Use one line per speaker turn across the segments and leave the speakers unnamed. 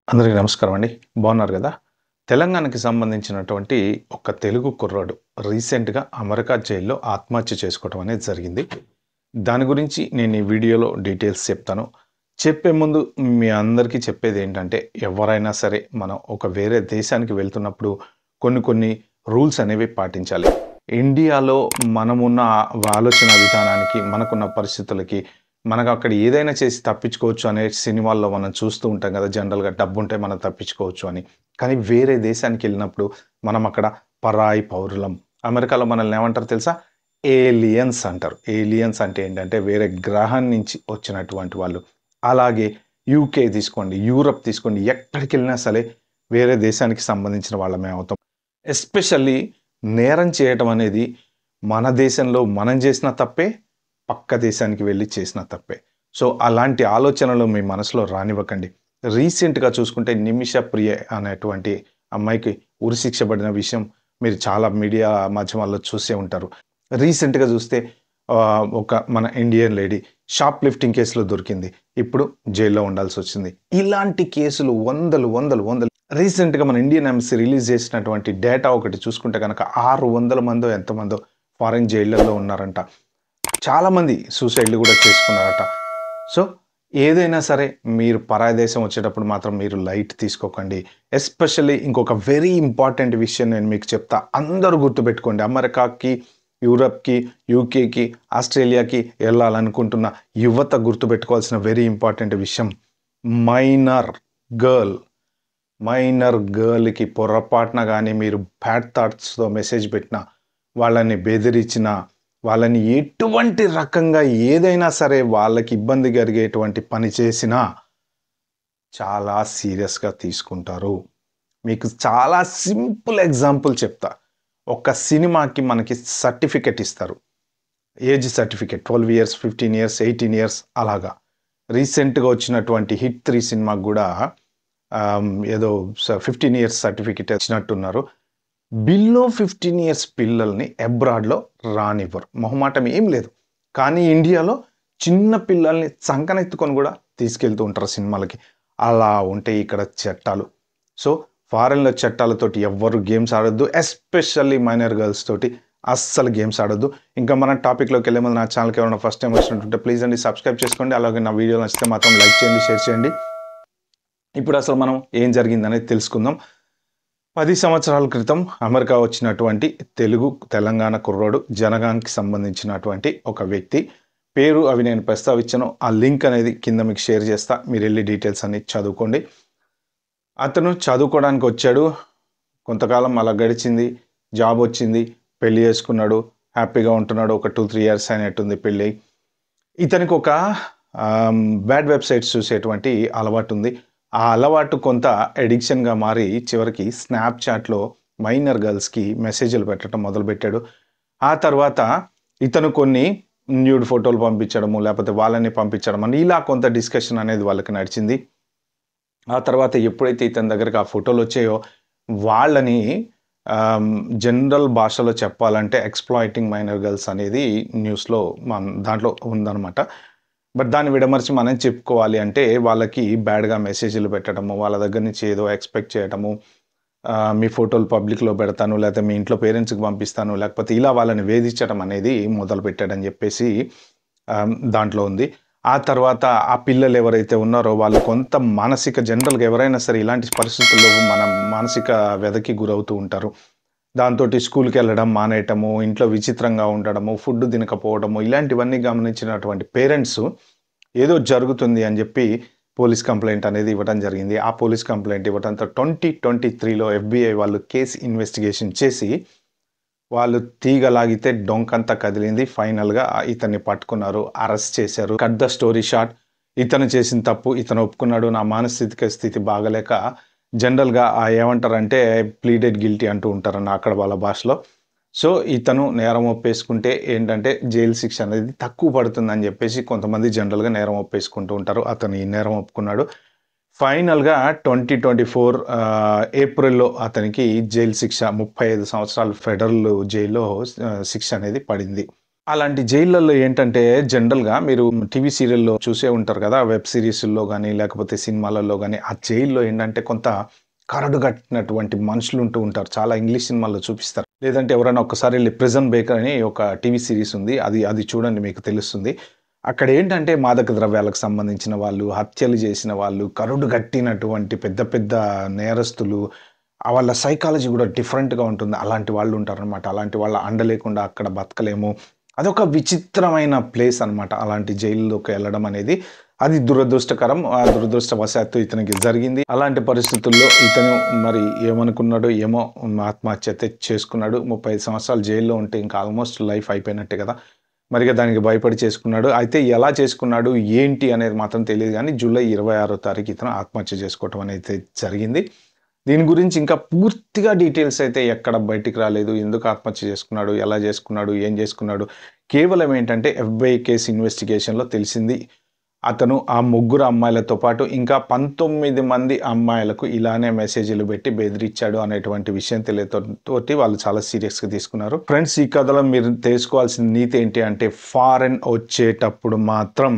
అందరికీ నమస్కారం అండి. బాగున్నారు కదా? తెలంగాణకి సంబంధించినటువంటి ఒక తెలుగు కుర్రాడు రీసెంట్‌గా అమెరికా జైల్లో ఆత్మహత్య చేసుకోవటం అనేది జరిగింది. దాని గురించి నేను ఈ వీడియోలో డీటెయిల్స్ చెప్తాను. చెప్పే ముందు మీ అందరికీ చెప్పేదేంటంటే, ఎవరైనా సరే మనం ఒక వేరే దేశానికి వెళ్తున్నప్పుడు కొన్ని రూల్స్ అనేవి పాటించాలి. ఇండియాలో మనమున్న ఆలోచన విధానానికి, మనకున్న పరిస్థితులకి మనకక్కడ ఏదైనా చేసి తప్పించుకోవచ్చు అనే సినిమాల్లో మనం చూస్తూ ఉంటాం కదా! జనరల్‌గా డబ్బుంటే మనం తప్పించుకోవచ్చు అని. కానీ వేరే దేశానికెళ్ళినప్పుడు మనం అక్కడ పరాయి పౌరులం. అమెరికాలో మనల్ని ఏమంటారో తెలుసా? ఏలియన్స్ అంటారు. ఏలియన్స్ అంటే ఏంటంటే వేరే గ్రహం నుంచి వచ్చినటువంటి వాళ్ళు. అలాగే యూకే తీసుకోండి, యూరప్ తీసుకోండి, ఎక్కడికెళ్ళినా సరే వేరే దేశానికి సంబంధించిన వాళ్ళమే అవుతాం. ఎస్పెషల్లీ నేరం చేయటం అనేది మన దేశంలో మనం చేసిన తప్పే, పక్క దేశానికి వెళ్లి చేసిన తప్పే. సో, అలాంటి ఆలోచనలు మీ మనసులో రానివ్వకండి. రీసెంట్‌గా చూసుకుంటే 'నిమిష ప్రియ' అనేటువంటి అమ్మాయికి ఉరిశిక్ష పడిన విషయం మీరు చాలా మీడియా మాధ్యమాల్లో చూసే ఉంటారు. రీసెంట్‌గా చూస్తే ఒక మన ఇండియన్ లేడీ షాప్ లిఫ్టింగ్ కేసులో దొరికింది. ఇప్పుడు జైల్‌లో ఉండాల్సొచ్చింది. ఇలాంటి కేసులు వందలు. రీసెంట్‌గా మన ఇండియన్ ఎంబసీ రిలీజ్ చేసినటువంటి డేటా ఒకటి చూసుకుంటే గనక 600 మందో ఎంతమందో ఫారిన్ జైళ్ళల్లో ఉన్నారంట. చాలామంది సూసైడ్‌లు గూడా చేసుకున్నారట. సో, ఏదైనా సరే మీరు పరాయి దేశం వచ్చేటప్పుడు మాత్రం మీరు లైట్ తీసుకోకండి. ఎస్పెషల్లీ ఇంకొక వెరీ ఇంపార్టెంట్ విషయం నేను మీకు చెప్తా. అందరూ గుర్తుపెట్టుకోండి. అమెరికాకి, యూరప్‌కి, యూకేకి, ఆస్ట్రేలియాకి ఎళ్ళాలనుకుంటున్న యువత గుర్తుపెట్టుకోవాల్సిన వెరీ ఇంపార్టెంట్ విషయం. మైనర్ గర్ల్, మైనర్ గర్ల్‌కి పొరపాటున గాని మీరు బ్యాడ్ థాట్స్‌తో మెసేజ్ పెట్టినా, వాళ్ళని బెదిరించినా, వాళ్ళని ఎటువంటి రకంగా ఏదైనా సరే వాళ్ళకి ఇబ్బంది కలిగేటువంటి పని చేసినా చాలా సీరియస్‌గా తీసుకుంటారు. మీకు చాలా సింపుల్ ఎగ్జాంపుల్ చెప్తా. ఒక సినిమాకి మనకి సర్టిఫికేట్ ఇస్తారు. Age certificate 12 years, 15 years, 18 years అలాగా. రీసెంట్‌గా వచ్చినటువంటి 'హిట్ 3' సినిమాకి గూడా ఏదో 15 ఇయర్స్ సర్టిఫికేట్ ఇచ్చినట్టున్నారు. బిలో 15 ఇయర్స్ పిల్లల్ని అబ్రాడ్‌లో రానివ్వరు. మొహమాటం ఏం లేదు. కానీ ఇండియాలో చిన్న పిల్లల్ని సంకనెత్తుకొని గూడా తీసుకెళ్తూ ఉంటారు సినిమాలకి. అలా ఉంటాయి ఇక్కడ చట్టాలు. సో, ఫారెన్‌లో చట్టాలతోటి ఎవ్వరు గేమ్స్ ఆడొద్దు. ఎస్పెషల్లీ మైనర్ గర్ల్స్ తోటి అస్సలు గేమ్స్ ఆడొద్దు. ఇంకా మన టాపిక్‌లోకెళ్ళే ముందు నా ఛానెల్‌కి ఎవరైనా ఫస్ట్ టైమ్ వచ్చినట్టుంటే ప్లీజ్ అండి సబ్స్క్రైబ్ చేసుకోండి. అలాగే నా వీడియో నచ్చితే మాత్రం లైక్ చేయండి, షేర్ చేయండి. ఇప్పుడు అసలు మనం ఏం జరిగిందనేది తెలుసుకుందాం. 10 సంవత్సరాల క్రితం అమెరికా వచ్చినటువంటి తెలంగాణ కుర్రోడు, జనగాంకి సంబంధించినటువంటి ఒక వ్యక్తి. పేరు అవి నేను ప్రస్తావించను. ఆ లింక్ అనేది కింద మీకు షేర్ చేస్తా. మీరెళ్లి డీటెయిల్స్ అన్ని చదువుకోండి. అతను చదువుకోవడానికి వచ్చాడు. కొంతకాలం అలా గడిచింది. జాబ్ వచ్చింది. పెళ్లి చేసుకున్నాడు. హ్యాపీగా ఉంటున్నాడు. ఒక 2, 3 ఇయర్స్ అయినట్టుంది పెళ్లై. ఇతనికి ఒక బ్యాడ్ వెబ్‌సైట్స్ చూసేటువంటి అలవాటుంది. ఆ అలవాటు కొంత అడిక్షన్‌గా మారి చివరికి స్నాప్‌చాట్‌లో మైనర్ గర్ల్స్‌కి మెసేజ్‌లు పెట్టడం మొదలుపెట్టాడు. ఆ తర్వాత ఇతను కొన్ని న్యూడ్ ఫోటోలు పంపించడము, లేపోతే వాళ్ళని పంపించడం అని ఇలా కొంత డిస్కషన్ అనేది వాళ్ళకి నడిచింది. ఆ తర్వాత ఎప్పుడైతే ఇతని దగ్గరికి ఆ ఫోటోలొచ్చాయో వాళ్ళని జనరల్ భాషలో చెప్పాలంటే ఎక్స్‌ప్లాయిటింగ్ మైనర్ గర్ల్స్ అనేది న్యూస్‌లో దాంట్లో ఉందనమాట. బట్ దాన్ని విడమర్చి మనం చెప్పుకోవాలి అంటే వాళ్ళకి బ్యాడ్‌గా మెసేజ్‌లు పెట్టడము, వాళ్ళ దగ్గర నుంచి ఏదో ఎక్స్‌పెక్ట్ చేయడము, మీ ఫోటోలు పబ్లిక్‌లో పెడతాను, లేకపోతే మీ ఇంట్లో పేరెంట్స్‌కి పంపిస్తాను, లేకపోతే ఇలా వాళ్ళని వేధించడం అనేది మొదలుపెట్టాడని చెప్పేసి దాంట్లో ఉంది. ఆ తర్వాత ఆ పిల్లలు ఎవరైతే ఉన్నారో వాళ్ళు కొంత జనరల్‌గా ఎవరైనా సరే ఇలాంటి పరిస్థితుల్లో మనం మానసిక వ్యధకి గురవుతూ ఉంటారు. దాంతోటి స్కూల్‌కెళ్ళడం మానేయటము, ఇంట్లో విచిత్రంగా ఉండడము, ఫుడ్ తినకపోవడము, ఇలాంటివన్నీ గమనించినటువంటి పేరెంట్సు ఏదో జరుగుతుంది అని జెప్పి పోలీస్ కంప్లెయింట్ అనేది ఇవ్వడం జరిగింది. ఆ పోలీస్ కంప్లెయింట్ ఇవ్వడంతో 2023లో ఎఫ్‌బీఐ వాళ్ళు కేస్ ఇన్వెస్టిగేషన్ చేసి వాళ్ళు తీగ లాగితే డొంకంతా కదిలింది. ఫైనల్‌గా ఇతన్ని పట్టుకున్నారు. అరెస్ట్ చేశారు. కట్ ద స్టోరీ షార్ట్ ఇతను చేసిన తప్పు ఇతను ఒప్పుకున్నాడు. నా మానసిక స్థితి బాగాలేక జనరల్‌గా ఏమంటారంటే ప్లీడెడ్ గిల్టీ అంటూ ఉంటారన్న అక్కడ వాళ్ళ భాషలో. సో, ఇతను నేరం ఒప్పేసుకుంటే ఏంటంటే జైలు శిక్ష అనేది తక్కువ పడుతుందని జెప్పేసి కొంతమంది జనరల్‌గా నేరం ఒప్పేసుకుంటూ ఉంటారు. అతను ఈ నేరం ఒప్పుకున్నాడు. ఫైనల్‌గా 2024 ఏప్రిల్‌లో అతనికి జైలు శిక్ష 35 సంవత్సరాలు ఫెడరల్ జైల్‌లో శిక్ష అనేది పడింది. అలాంటి జైళ్ళల్లో ఏంటంటే జనరల్‌గా మీరు టీవీ సీరియల్‌లో చూసే ఉంటారు కదా! వెబ్ సీరీసుల్లో గాని, లేకపోతే సినిమాలలో గాని, ఆ జైల్‌లో ఏంటంటే కొంత కరడుగట్టినటువంటి మనుషులుంటూ ఉంటారు. చాలా ఇంగ్లీష్ సినిమాల్లో చూపిస్తారు. లేదంటే ఎవరైనా ఒక్కసారి ఎళ్లి 'ప్రిజన్ బ్రేక్' అని ఒక టీవీ సీరీస్ ఉంది. అది చూడండి మీకు తెలుస్తుంది. అక్కడేంటంటే మాదక ద్రవ్యాలకు సంబంధించిన వాళ్ళు, హత్యలు చేసిన వాళ్ళు, కరుడుగట్టినటువంటి పెద్ద పెద్ద నేరస్తులు, వాళ్ళ సైకాలజీ గూడా డిఫరెంట్‌గా ఉంటుంది. అలాంటి వాళ్ళుంటారనమాట. అలాంటి వాళ్ళ అండ లేకుండా అక్కడ బతకలేము. అదొక విచిత్రమైన ప్లేస్ అనమాట. అలాంటి జైల్లోకి ఎళ్ళడం అనేది. అది దురదృష్టకరం. ఆ దురదృష్టవశాత్తు ఇతనికి జరిగింది. అలాంటి పరిస్థితుల్లో ఇతను మరి ఏమనుకున్నాడో ఏమో ఆత్మహత్య అయితే చేసుకున్నాడు. 35 సంవత్సరాలు జైల్‌లో ఉంటే ఇంకా ఆల్‌మోస్ట్ లైఫ్ అయిపోయినట్టే గదా! మరిగ దానికి భయపడి చేసుకున్నాడు. అయితే ఎలా చేసుకున్నాడు, ఏంటి అనేది మాత్రం తెలీదు గానీ జూలై 26 తారీఖు ఇతను ఆత్మహత్య చేసుకోవటం అనేది జరిగింది. దీని గురించి ఇంకా పూర్తిగా డీటెయిల్స్ అయితే ఎక్కడ బయటికి రాలేదు. ఎందుకు ఆత్మహత్య చేసుకున్నాడు? ఎలా చేసుకున్నాడు? ఏం చేసుకున్నాడు? కేవలం ఏంటంటే ఎఫ్‌బీఐ కేస్ ఇన్వెస్టిగేషన్‌లో తెలిసింది. అతను ఆ ముగ్గురు అమ్మాయిలతో పాటు ఇంకా 19 మంది అమ్మాయిలకు ఇలానే మెసేజ్‌లు పెట్టి బెదిరిచ్చాడు అనేటువంటి విషయం తోటి వాళ్ళు చాలా సీరియస్‌గా తీసుకున్నారు. ఫ్రెండ్స్ ఈ కథలో మీరు తెలుసుకోవాల్సిన నీతి ఏంటి అంటే ఫారెన్ వచ్చేటప్పుడు మాత్రం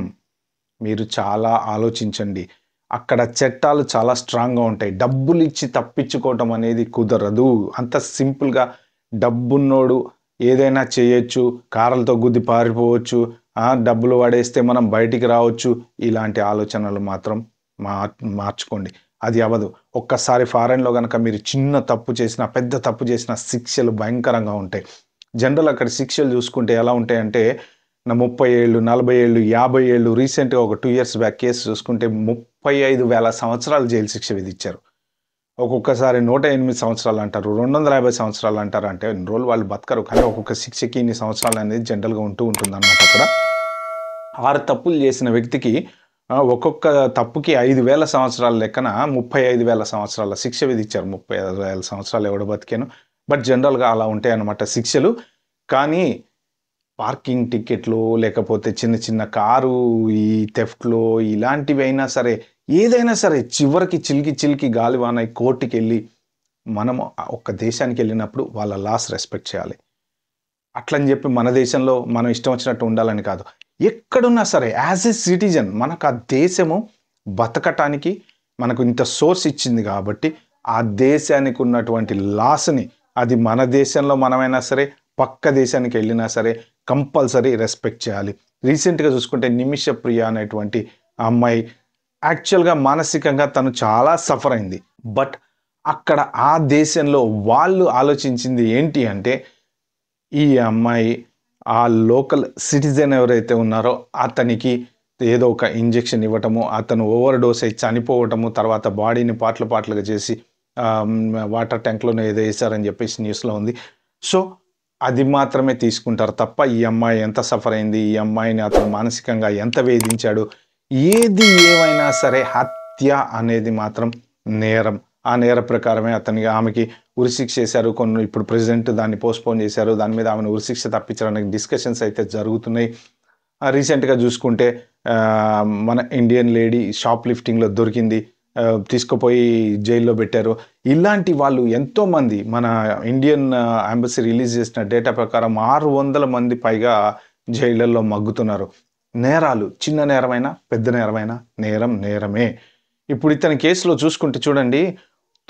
మీరు చాలా ఆలోచించండి. అక్కడ చట్టాలు చాలా స్ట్రాంగ్‌గా ఉంటాయి. డబ్బులిచ్చి తప్పించుకోవటం అనేది కుదరదు. అంత సింపుల్‌గా డబ్బున్నోడు ఏదైనా చేయొచ్చు. కార్‌లతో గుద్ది పారిపోవచ్చు. డబ్బులు పడేస్తే మనం బయటికి రావచ్చు. ఇలాంటి ఆలోచనలు మాత్రం మార్చుకోండి. అది అవ్వదు. ఒక్కసారి ఫారెన్‌లో గనక మీరు చిన్న తప్పు చేసినా, పెద్ద తప్పు చేసినా శిక్షలు భయంకరంగా ఉంటాయి. జనరల్ అక్కడ శిక్షలు చూసుకుంటే ఎలా ఉంటాయంటే 30 ఏళ్ళు, 40 ఏళ్ళు, 50 ఏళ్ళు రీసెంట్‌గా ఒక 2 ఇయర్స్ బ్యాక్ కేస్ చూసుకుంటే 35,000 సంవత్సరాలు జైలు శిక్ష విధించారు. ఒక్కొక్కసారి 108 సంవత్సరాలు అంటారు. 250 సంవత్సరాలు అంటారు. అంటే ఇన్ని రోజులు వాళ్ళు బతకరు. కానీ ఒక్కొక్క శిక్షకి ఇన్ని సంవత్సరాలు అనేది జనరల్‌గా ఉంటుందన్నమాట అక్కడ. 6 తప్పులు చేసిన వ్యక్తికి ఒక్కొక్క తప్పుకి 5,000 సంవత్సరాల లెక్కన 35,000 సంవత్సరాల శిక్ష విధించారు. 35,000 సంవత్సరాలు ఎవడు బతికాను. బట్ జనరల్‌గా అలా ఉంటాయన్నమాట శిక్షలు. కానీ పార్కింగ్ టికెట్లు లేకపోతే చిన్న చిన్న కారు ఈ థెఫ్ట్‌లో ఇలాంటివైనా సరే, ఏదైనా సరే చివరికి చిలికి గాలివాన కోర్ట్‌కెళ్ళి మనము ఒక దేశానికెళ్ళినప్పుడు వాళ్ళ లాస్ రెస్పెక్ట్ చేయాలి. అట్లని జెప్పి మన దేశంలో మనం ఇష్టం వచ్చినట్టు ఉండాలని కాదు. ఎక్కడున్నా సరే యాస్ ఎ సిటిజన్ మనకు ఆ దేశము బతకటానికి మనకు ఇంత సోర్స్ ఇచ్చింది గాబట్టి, ఆ దేశానికి ఉన్నటువంటి లాస్‌ని అది మన దేశంలో మనమైనా సరే, పక్క దేశానికెళ్ళినా సరే కంపల్సరీ రెస్పెక్ట్ చేయాలి. రీసెంట్‌గా చూసుకుంటే 'నిమిష ప్రియ' అనేటువంటి ఆ అమ్మాయి యాక్చువల్‌గా మానసికంగా తను చాలా సఫర్ అయింది. బట్ అక్కడ ఆ దేశంలో వాళ్ళు ఆలోచించింది ఏంటి అంటే ఈ అమ్మాయి ఆ లోకల్ సిటిజన్ ఎవరైతే ఉన్నారో అతనికి ఏదో ఒక ఇంజెక్షన్ ఇవ్వటము, అతను ఓవర్ డోస్ అయి చనిపోవటము, తర్వాత బాడీని పార్ట్‌లు పార్ట్‌లుగా చేసి వాటర్ ట్యాంక్‌లోనో ఏదో ఏసారని చెప్పేసి న్యూస్‌లో ఉంది. సో, అది మాత్రమే తీసుకుంటారు తప్ప ఈ అమ్మాయి ఎంత సఫర్ అయింది, ఈ అమ్మాయిని అతను మానసికంగా ఎంత వేధించాడు, ఏది ఏమైనా సరే హత్య అనేది మాత్రం నేరం. ఆ నేర ప్రకారమే ఆమెకి ఉరిశిక్ష చేశారు. ఇప్పుడు ప్రెజెంట్ దాన్ని పోస్ట్‌పోన్ చేశారు. దాని మీద ఆమెను ఉరిశిక్ష తప్పించడానికి డిస్కషన్స్ అయితే జరుగుతున్నాయి. రీసెంట్‌గా చూసుకుంటే మన ఇండియన్ లేడీ షాప్ లిఫ్టింగ్‌లో దొరికింది. తీసుకుపోయి జైల్లో పెట్టారు. ఇలాంటి వాళ్ళు ఎంతోమంది మన ఇండియన్ ఎంబసీ రిలీజ్ చేసిన డేటా ప్రకారం 600 మంది పైగా జైళ్ళల్లో మగ్గుతున్నారు. నేరాలు చిన్న నేరమైనా, పెద్ద నేరమైనా నేరం నేరమే. ఇప్పుడు ఇతని కేసులో చూసుకుంటే చూడండి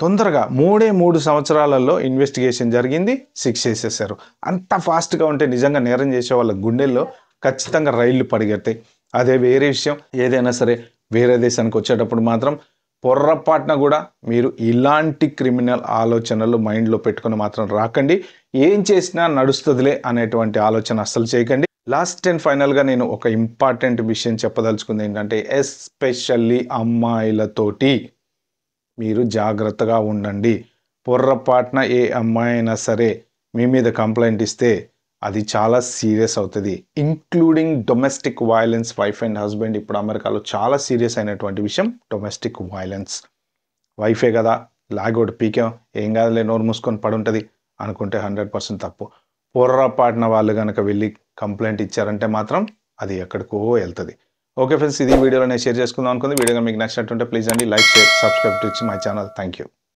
తొందరగా 3 సంవత్సరాలలో ఇన్వెస్టిగేషన్ జరిగింది. శిక్ష ఏసేశారు. అంత ఫాస్ట్‌గా ఉంటే నిజంగా నేరం చేసే వాళ్ళ గుండెల్లో ఖచ్చితంగా రైళ్లు పరిగెడతాయి. అదే వేరే విషయం. ఏదైనా సరే వేరే దేశానికి వచ్చేటప్పుడు మాత్రం పొర్రపాటున గూడా మీరు ఇలాంటి క్రిమినల్ ఆలోచనలు మైండ్‌లో పెట్టుకొని మాత్రం రాకండి. ఏం చేసినా నడుస్తదిలే అనేటువంటి ఆలోచన అస్సలు చేయకండి. లాస్ట్ అండ్ ఫైనల్‌గా నేను ఒక ఇంపార్టెంట్ విషయం చెప్పదలుచుకుంది ఏంటంటే ఎస్పెషల్లీ అమ్మాయిలతోటి మీరు జాగ్రత్తగా ఉండండి. పొర్రపాటున ఏ అమ్మాయి అయినా సరే మీ మీద కంప్లెయింట్ ఇస్తే అది చాలా సీరియస్ అవుతది. Including domestic violence wife and husband ఇప్పుడు అమెరికాలో చాలా సీరియస్ అయినటువంటి విషయం డొమెస్టిక్ వయలెన్స్. వైఫే గదా! లాగోటి పీకాం ఏం గాదులే నోరు మూసుకొని పడుంటది అనుకుంటే 100% తప్పు. పొర్రపాటున వాళ్ళు గనక వెళ్లి కంప్లెయింట్ ఇచ్చారంటే మాత్రం అది ఎక్కడికో ఎళ్తది. ఓకే ఫ్రెండ్స్ ఇది వీడియోలో నేను షేర్ చేసుకుందాం అనుకుంది. వీడియో మీకు నచ్చినట్టుంటే ప్లీజ్ అండి like, share, subscribe to my channel. Thank you.